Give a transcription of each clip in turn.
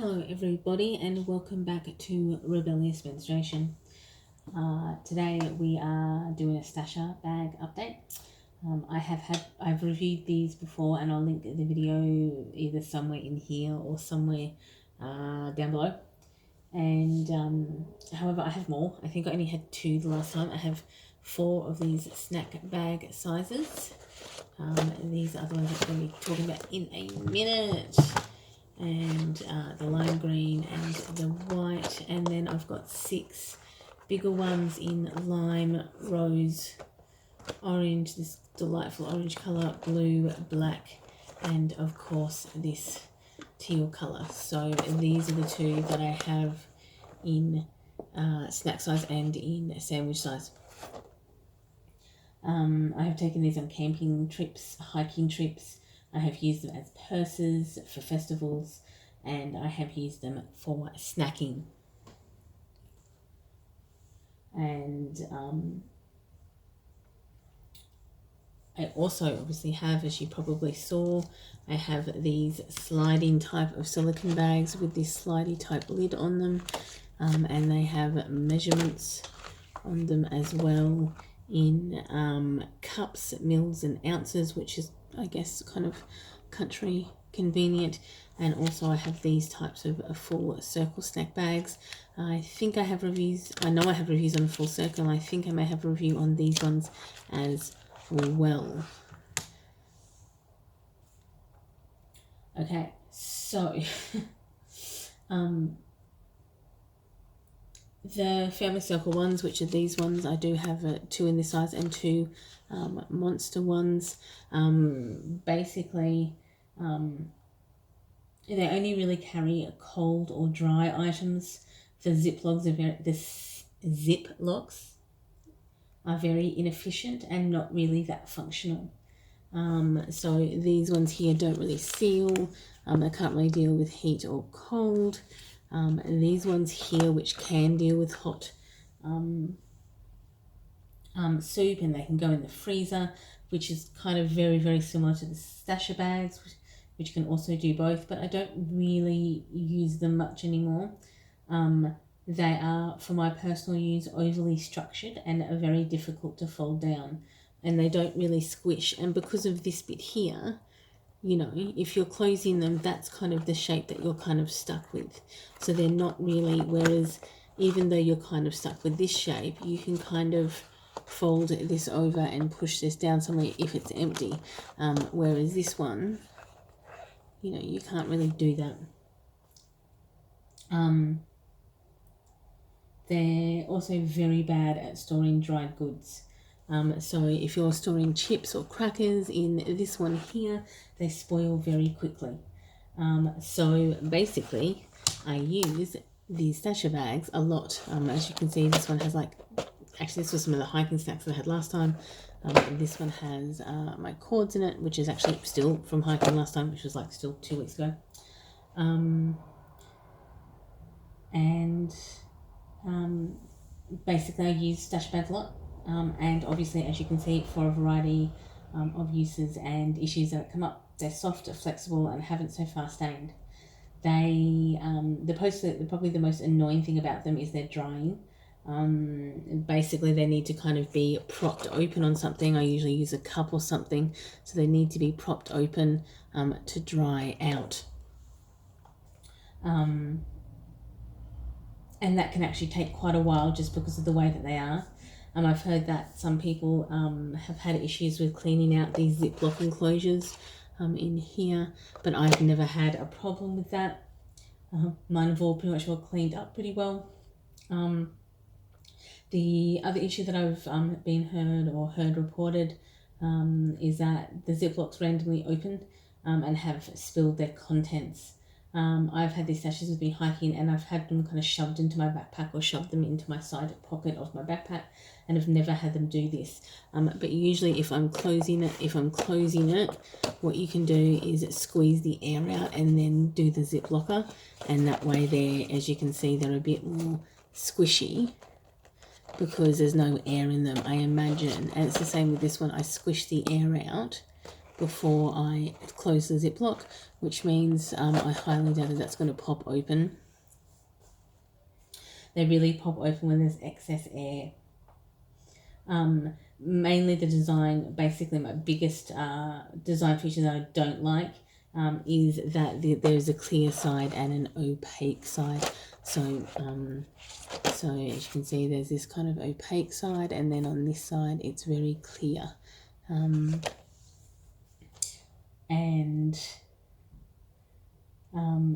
Hello everybody and welcome back to Rebellious Menstruation. Today we are doing a stasher bag update. I've reviewed these before and I'll link the video either somewhere in here or somewhere down below. And however, I have more. I think I only had 2 the last time. I have 4 of these snack bag sizes. These are the ones that I'm going to be talking about in a minute. And the lime green and the white, and then I've got 6 bigger ones in lime, rose, orange, this delightful orange colour, blue, black, and of course this teal colour. So these are the 2 that I have in snack size and in sandwich size. I have taken these on camping trips, hiking trips. I have used them as purses for festivals, and I have used them for snacking. And I also obviously have, as you probably saw, I have these sliding type of silicone bags with this slidey type lid on them, and they have measurements on them as well in cups, mils and ounces, which is, I guess, kind of country convenient. And also I have these types of full circle snack bags. I think I have reviews, I know I have reviews on a full circle, and I think I may have a review on these ones as well. Okay, so the family circle ones, which are these ones, I do have 2 in this size and 2 monster ones. Basically, they only really carry cold or dry items. The zip locks are very inefficient and not really that functional. So these ones here don't really seal. They can't really deal with heat or cold. These ones here, which can deal with hot soup, and they can go in the freezer, which is kind of very, very similar to the stasher bags, which can also do both, but I don't really use them much anymore. They are, for my personal use, overly structured and are very difficult to fold down, and they don't really squish. And because of this bit here, you know, if you're closing them, that's kind of the shape that you're kind of stuck with. So they're not really, whereas even though you're kind of stuck with this shape, you can kind of fold this over and push this down somewhere if it's empty. Whereas this one, you know, you can't really do that. They're also very bad at storing dried goods. So if you're storing chips or crackers in this one here, they spoil very quickly. So basically, I use these stasher bags a lot. As you can see, this one has actually this was some of the hiking snacks that I had last time. This one has my cords in it, which is actually still from hiking last time, which was still 2 weeks ago. Basically I use stash bags a lot. And obviously, as you can see, for a variety of uses and issues that come up. They're soft, flexible, and haven't so far stained. They, probably the most annoying thing about them is they're drying. Basically, they need to kind of be propped open on something. I usually use a cup or something, so they need to be propped open to dry out. And that can actually take quite a while just because of the way that they are. I've heard that some people have had issues with cleaning out these Ziploc enclosures in here, but I've never had a problem with that. Mine have all pretty much cleaned up pretty well. The other issue that I've heard reported is that the Ziplocs randomly open and have spilled their contents. I've had these stashes with me hiking, and I've had them kind of shoved into my backpack or shoved them into my side pocket of my backpack, and I've never had them do this. But usually if I'm closing it, what you can do is squeeze the air out and then do the zip locker, and that way as you can see, they're a bit more squishy because there's no air in them, I imagine. And it's the same with this one. I squish the air out before I close the ziplock, which means I highly doubt that's going to pop open. They really pop open when there's excess air. Mainly the design, basically my biggest design feature that I don't like is that there's a clear side and an opaque side. So as you can see, there's this kind of opaque side, and then on this side it's very clear.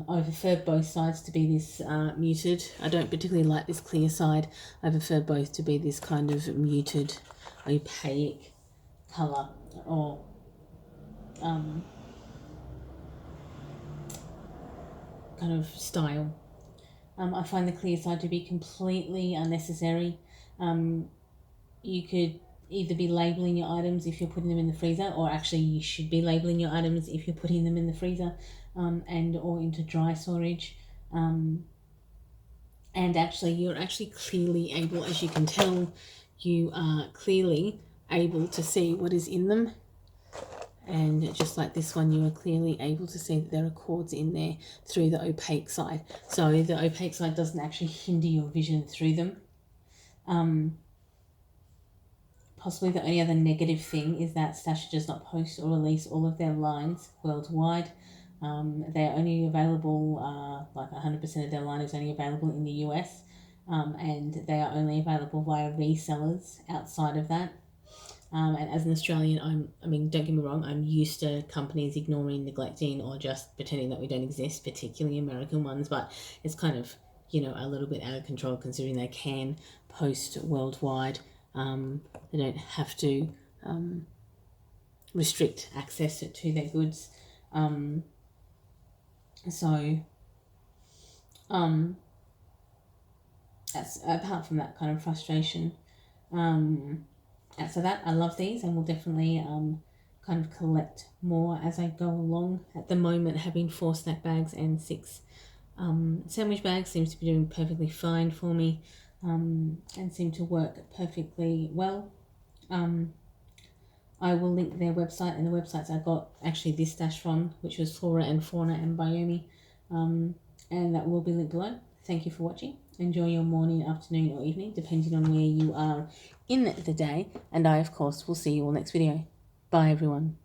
I prefer both sides to be this muted. I don't particularly like this clear side. I prefer both to be this kind of muted, opaque colour, or kind of style. I find the clear side to be completely unnecessary. You could either be labelling your items if you're putting them in the freezer, or actually you should be labelling your items if you're putting them in the freezer and or into dry storage. And actually you're actually clearly able, as you can tell, you are clearly able to see what is in them. And just like this one, you are clearly able to see that there are cords in there through the opaque side. So the opaque side doesn't actually hinder your vision through them. Possibly the only other negative thing is that Stasha does not post or release all of their lines worldwide. They're only available, like 100% of their line is only available in the US, and they are only available via resellers outside of that. And as an Australian, I mean, don't get me wrong, I'm used to companies ignoring, neglecting, or just pretending that we don't exist, particularly American ones, but it's kind of, you know, a little bit out of control considering they can post worldwide. They don't have to restrict access to their goods. That's apart from that kind of frustration. So that I love these, and will definitely kind of collect more as I go along. At the moment, having 4 snack bags and 6 sandwich bags seems to be doing perfectly fine for me, and seem to work perfectly well. I will link their website and the websites I got actually this stash from, which was Flora and Fauna and Biomi, and that will be linked below. Thank you for watching. Enjoy your morning, afternoon, or evening, depending on where you are in the day, and I, of course, will see you all next video. Bye, everyone.